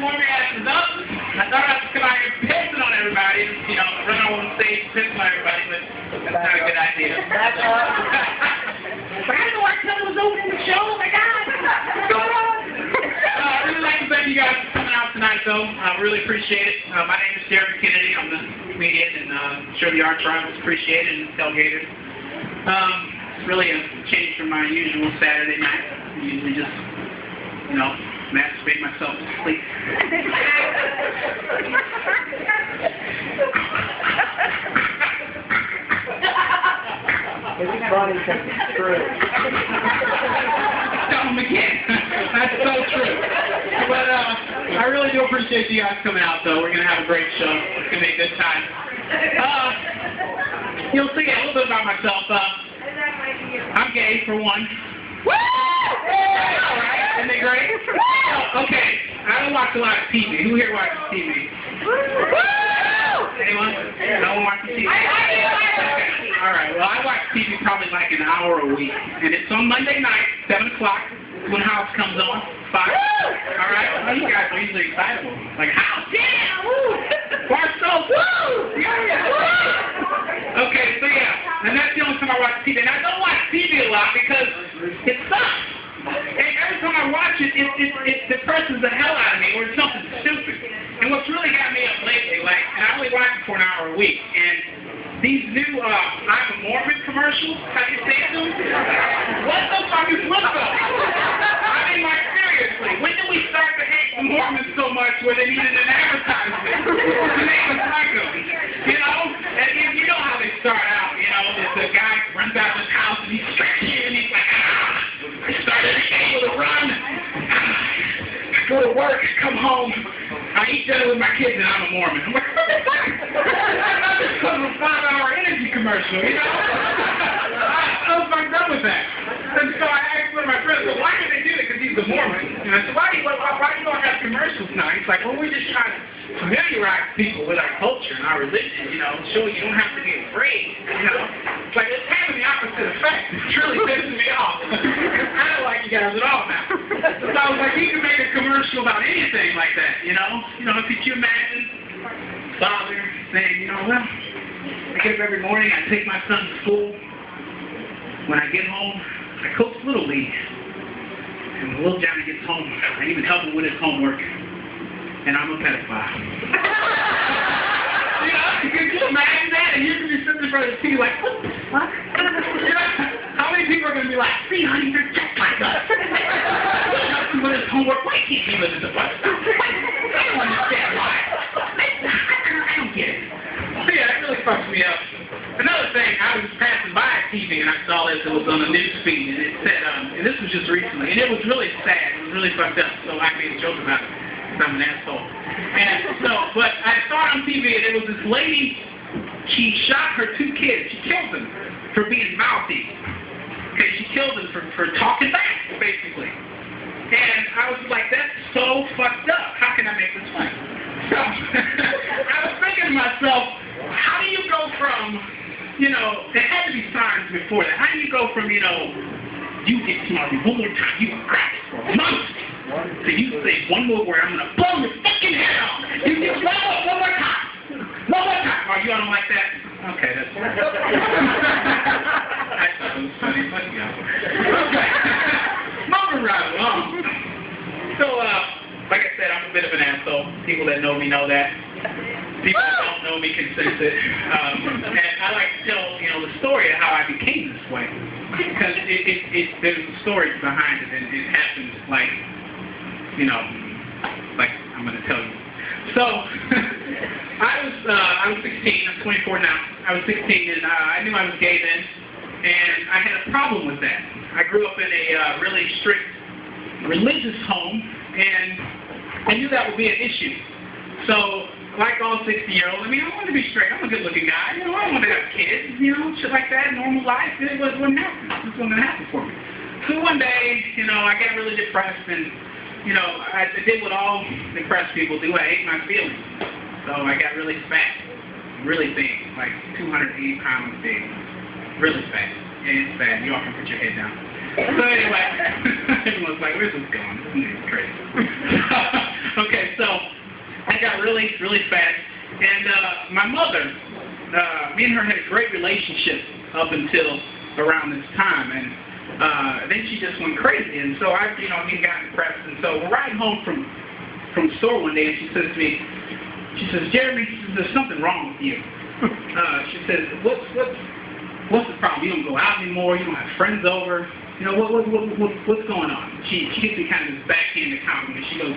warm your asses up. I thought I'd come out here pissing on everybody, you know, run on stage pissing on everybody, but that's not a good idea. Back up. But I know I said it was opening the show. Oh my God, what's going on? I'd really like to thank you guys for coming out tonight, though. I really appreciate it. My name is Jeremy Kennedy. I'm the comedian, and I'm sure the art tribe is appreciated and tailgaters. It's really a change from my usual Saturday night. I usually just, you know, masturbate myself to sleep. It's funny because it's true. Tell them again. That's so true. But I really do appreciate you guys coming out, though. We're going to have a great show. It's going to be a good time. You'll see a little bit about myself. I'm gay, for one. Woo! Alright, isn't it great? Okay, I don't watch a lot of TV. Who here watches TV? Anyone? No one watches TV? Okay. Alright, well, I watch TV probably like an hour a week. And it's on Monday night, 7 o'clock, when House comes on. 5. Alright? Well, you guys are usually excitable. Like, House, yeah! Woo! Barstow, woo! Yeah! Okay, so yeah. And that's the only time I watch TV. And I don't watch TV a lot because it sucks. And every time I watch it, it depresses the hell out of me, or it's something stupid. And what's really got me up lately, like, and I only watch it for an hour a week, and these new I'm a Mormon commercials, have you seen them? What the fuck is with them? I mean, like, seriously, when did we start to hate the Mormons so much where they needed an advertisement to make us like them? You know? And you know how they start out, you know, the guy runs out of his house and he's stretching and he's like, I start every day with a run. I go to work, come home, I eat dinner with my kids, and I'm a Mormon. I'm like, what the fuck? That's because of a 5-hour energy commercial, you know? I was fucked up with that. And so I asked one of my friends, well, why did they do it? Because he's a Mormon. And I said, why do you all have commercials now? He's like, well, we're just trying to familiarize people with our culture and our religion, you know, show you don't have to be afraid, you know? It's like, it's having the opposite effect. It's really pissing me off. I don't like you guys at all now. So I was like, you can make a commercial about anything like that, you know? You know, could you imagine father saying, you know, well, I get up every morning, I take my son to school. When I get home, I coach Little League. And when little Johnny gets home, I even help him with his homework. And I'm a pedophile. You know, could you imagine that? And you can be sitting in front of the TV like, what the fuck? You know, how many people are going to be like, see, honey, you're just like us. Help him with his homework. Why can't he live in the bus stop? I don't understand why. I don't get it. So yeah, that really fucks me up. Another thing, I was passing by TV and I saw this. It was on the news feed, and it said, and this was just recently, and it was really sad. It was really fucked up. So I made a joke about it. I'm an asshole. And so, but I saw it on TV, and it was this lady. She shot her 2 kids. She killed them for being mouthy. Okay, she killed them for talking back, basically. And I was like, that's so fucked up. How can I make this funny? So I was thinking to myself, how do you go from, you know, there had to be signs before that. How do you go from, you know, you get smart one more time, you can crack for a month. So you say one more word, I'm going to blow your fucking head off. You just blow it one more time. One more time. Oh, you don't like that? Okay, that's fine. I thought it was funny. Fuck you. Okay. Moving right along. So, like I said, I'm a bit of an asshole. People that know me know that. People that don't know me can sense it. And I like to tell, you know, the story of how I became this way. Because there's a story behind it, and it happened like, you know, like I'm going to tell you. So, I was 16, I'm 24 now. I was 16, and I knew I was gay then, and I had a problem with that. I grew up in a really strict religious home, and I knew that would be an issue. So, like all 60-year-olds, I mean, I want to be straight. I'm a good-looking guy. You know, I don't want to have kids, you know, shit like that, normal life. It wouldn't happen. This wasn't going to happen for me. So one day, you know, I got really depressed, and you know, I did what all depressed people do. I ate my feelings. So I got really fat, really big, like 280 pounds big, really fat. Yeah, it's bad. You all can put your head down. So anyway, everyone's like, where's this going? This is crazy. Okay, so really, really fast. And my mother, me and her had a great relationship up until around this time, and then she just went crazy. And so I, you know, he got depressed. And so we're riding home from the store one day, and she says to me, she says, Jeremy, there's something wrong with you. She says, what's the problem? You don't go out anymore. You don't have friends over. You know, what's going on? She gives me kind of this backhanded compliment. She goes,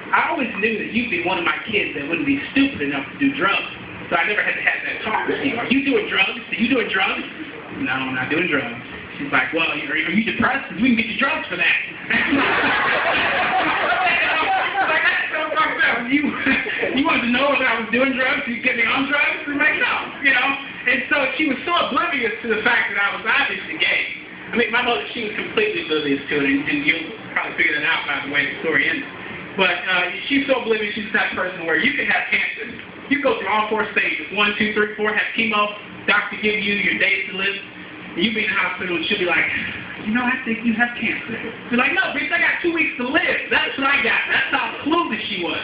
I always knew that you'd be one of my kids that wouldn't be stupid enough to do drugs. So I never had to have that talk with you. Are you doing drugs? Are you doing drugs? No, I'm not doing drugs. She's like, well, are you depressed? Because we can get you drugs for that. Like, that's so fucked up. You wanted to know if I was doing drugs? You get me on drugs? I'm like, no, you know. And so she was so oblivious to the fact that I was obviously gay. I mean, my mother, she was completely oblivious to it, and you'll probably figure that out by the way the story ends. But she's so oblivious, she's the type of person where you can have cancer. You go through all 4 stages, 1, 2, 3, 4, have chemo, doctor give you your days to live, and you be in the hospital and she'll be like, you know, I think you have cancer. You're like, no, bitch, I got 2 weeks to live. That's what I got. That's how clueless she was.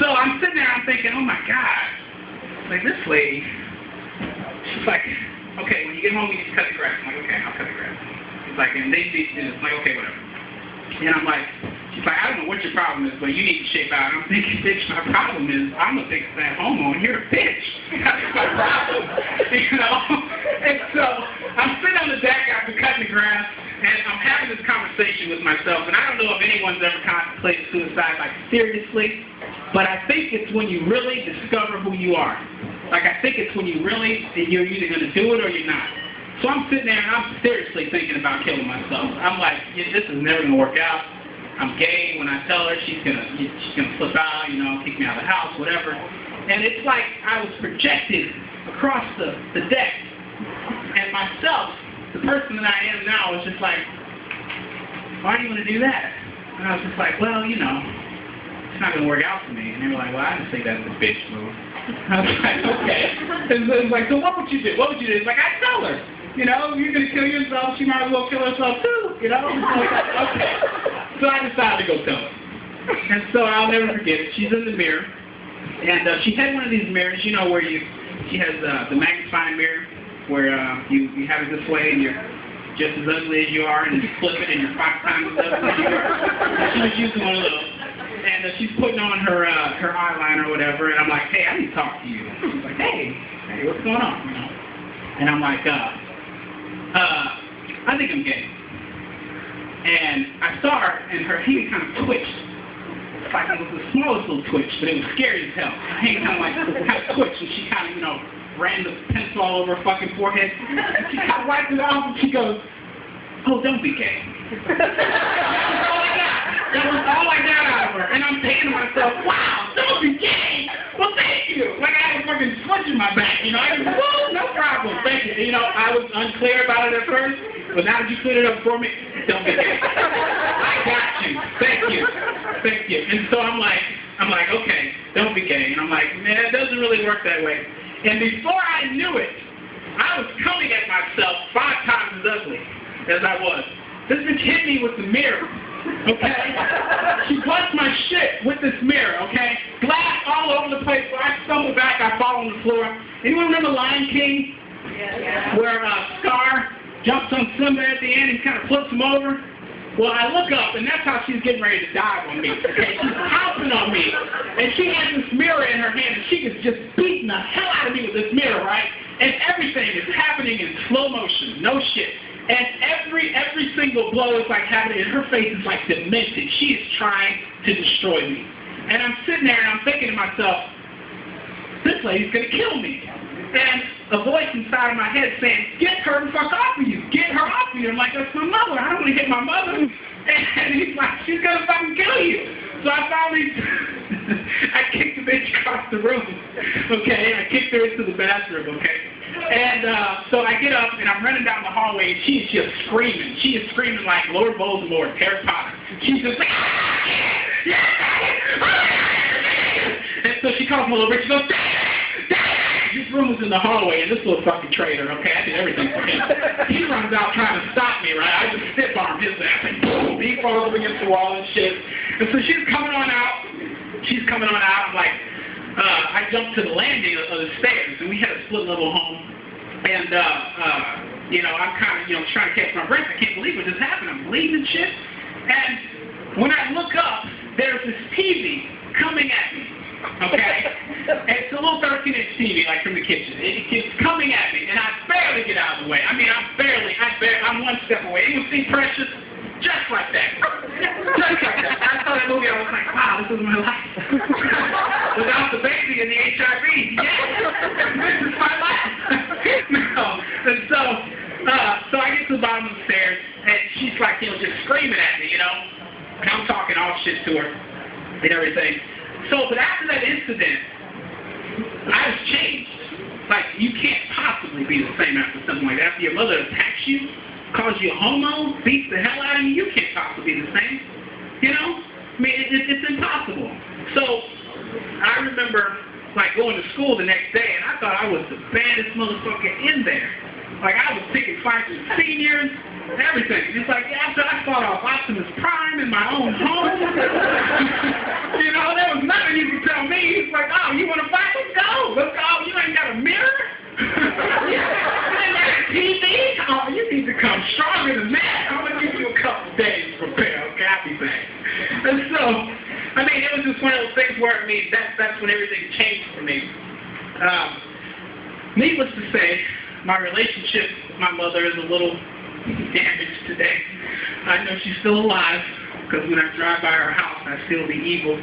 So I'm sitting there, I'm thinking, oh my God. Like, this lady, she's like, okay, when you get home, you need to cut the grass. I'm like, okay, I'll cut the grass. She's like, and they need to do this. I'm like, okay, whatever. And I'm like, she's like, I don't know what your problem is, but you need to shape out. And I'm thinking, bitch, my problem is I'm a big fat homo, and you're a bitch. That's my problem, you know? And so I'm sitting on the deck after cutting the grass, and I'm having this conversation with myself, and I don't know if anyone's ever contemplated suicide, like, seriously, but I think it's when you really discover who you are. Like, I think it's when you're either going to do it or you're not. So I'm sitting there, and I'm seriously thinking about killing myself. I'm like, yeah, this is never going to work out. I'm gay. When I tell her, she's gonna flip out, you know, kick me out of the house, whatever. And it's like I was projected across the deck. And myself, the person that I am now, was just like, why do you want to do that? And I was just like, well, you know, it's not going to work out for me. And they were like, well, I didn't say that's a bitch move. I was like, okay. And so it's like, so what would you do? What would you do? It's like, I'd tell her. You know, you're going to kill yourself, she might as well kill herself too, you know? Okay. So I decided to go tell her. And so I'll never forget it. She's in the mirror, and she had one of these mirrors, you know, where she has the magnifying mirror, where you have it this way, and you're just as ugly as you are, and you flip it, and you're 5 times as ugly as you are. And she was using one of those. And she's putting on her eyeliner or whatever, and I'm like, hey, I need to talk to you. And she's like, hey, what's going on? You know? And I'm like, I think I'm gay. And I saw her, and her hand kind of twitched. It's like it was the smallest little twitch, but it was scary as hell. Her hand kind of twitched, and she kind of, you know, ran the pencil all over her fucking forehead. And she kind of wiped it off, and she goes, oh, don't be gay. That's all I got. That was all I got out of her. And I'm thinking to myself, wow, don't be gay. Well, thank you. Like I had a fucking switch in my back, you know. I just, whoa, no problem. Thank you. You know, I was unclear about it at first, but now that you cleared it up for me, don't be gay. I got you. Thank you. Thank you. And so I'm like, okay, don't be gay. And I'm like, man, it doesn't really work that way. And before I knew it, I was coming at myself 5 times as ugly as I was. This bitch hit me with the mirror, okay? She punched my shit with this mirror, okay? Glass all over the place. When I stumble back, I fall on the floor. Anyone remember Lion King? Yeah. Where Scar jumps on Simba at the end and kind of flips him over? Well, I look up, and that's how she's getting ready to dive on me, okay? She's pouncing on me, and she has this mirror in her hand, and she is just beating the hell out of me with this mirror, right? And everything is happening in slow motion, no shit. And every single blow is like happening, and her face is like demented. She is trying to destroy me. And I'm sitting there, and I'm thinking to myself, this lady's going to kill me. And a voice inside of my head saying, get her the fuck off of you. Get her off of you. I'm like, that's my mother. I don't want to hit my mother. And he's like, she's going to fucking kill you. So I finally, I kicked the bitch across the room. Okay, I kicked her into the bathroom, okay. And so I get up, and I'm running down the hallway, and she's just screaming. She is screaming like Lord Voldemort, Harry Potter. She's just like, and so she calls my little bitch, she goes, this room was in the hallway, and this little fucking traitor, okay, I did everything for him. He runs out trying to stop me, right? I just stiff arm his ass, and boom, he falls up against the wall and shit. And so she's coming on out. I'm like, I jumped to the landing of the stairs, and we had a split-level home. And, you know, I'm kind of, you know, trying to catch my breath. I can't believe what just happened. I'm bleeding and shit. And when I look up, there's this TV coming at me, okay? And it's a little 13-inch TV, like from the kitchen. It's coming at me, and I barely get out of the way. I mean, I'm one step away. You can see Precious just like that. Just like that. I saw that movie, I was like, wow, this is my life. Without the baby and the HIV, yes, this is my life. No. And so I get to the bottom of the stairs, and she's like, you know, just screaming at me, you know. And I'm talking all shit to her and everything. But after that incident, I was changed. Like, you can't possibly be the same after something like that. After your mother attacks you, calls you a homo, beats the hell out of you, you can't possibly be the same. You know? I mean, it's impossible. So, I remember, like, going to school the next day, and I thought I was the baddest motherfucker in there. Like, I was picking fights with seniors, everything. It's like, after I fought off Optimus Prime in my own home, you know, there was nothing you could tell me. It's like, oh, you want to fight? Let's go. Let's go. You ain't got a mirror? You ain't got a TV? Oh, you need to come stronger than that. I'm going to give you a couple days to prepare. Okay, I'll be back. And so, I mean, it was just one of those things where, I mean, that's when everything changed for me. Needless to say, my relationship with my mother is a little damaged today. I know she's still alive, because when I drive by her house, I feel the evil. No,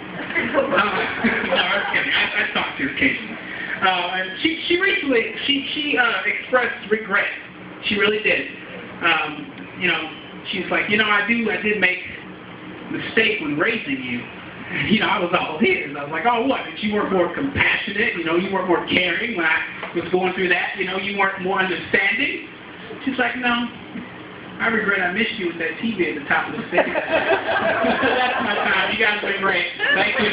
I'm kidding. I talk to her occasionally. And she recently, she expressed regret. She really did. You know, she's like, you know, I did make a mistake when raising you. And, you know, I was all ears. I was like, oh, what? Did you weren't more compassionate? You know, you weren't more caring when I was going through that? You know, you weren't more understanding? She's like, no. I regret I missed you with that TV at the top of the stairs. That's my time. You guys have been great. Thank you.